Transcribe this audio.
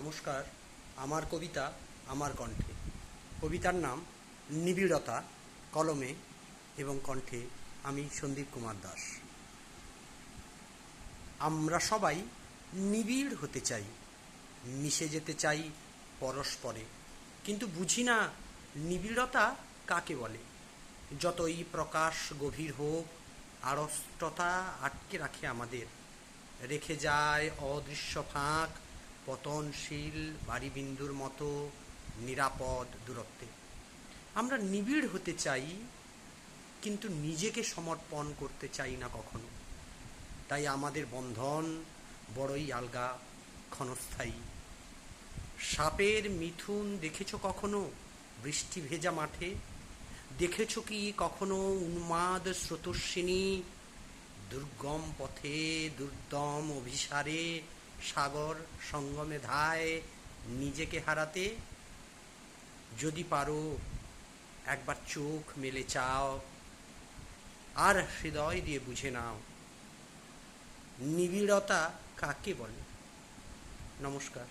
নমস্কার। আমার কবিতা আমার কণ্ঠে। কবিতার নাম নিবিড়তা। কলমে এবং কণ্ঠে আমি সন্দীপ কুমার দাস। আমরা সবাই নিবিড় হতে চাই, মিশে যেতে চাই পরস্পরে, কিন্তু বুঝি না নিবিড়তা কাকে বলে। যতই প্রকাশ গভীর হোক, আড়ষ্টতা আটকে রাখে আমাদের, রেখে যায় অদৃশ্য ফাঁক, পতনশীল বাড়িবিন্দুর মতো নিরাপদ দূরত্বে। আমরা নিবিড় হতে চাই, কিন্তু নিজেকে সমর্পণ করতে চাই না কখনো। তাই আমাদের বন্ধন বড়ই আলগা, ক্ষণস্থায়ী। সাপের মিথুন দেখেছ কখনো বৃষ্টি ভেজা মাঠে? দেখেছ কি কখনো উন্মাদ স্রোতস্বিনী দুর্গম পথে দুর্দম অভিসারে সাগর সঙ্গমে ধায় নিজেকে হারাতে? যদি পারো একবার চোখ মেলে চাও আর হৃদয় দিয়ে বুঝে নাও নিবিড়তা কাকে বলে। নমস্কার।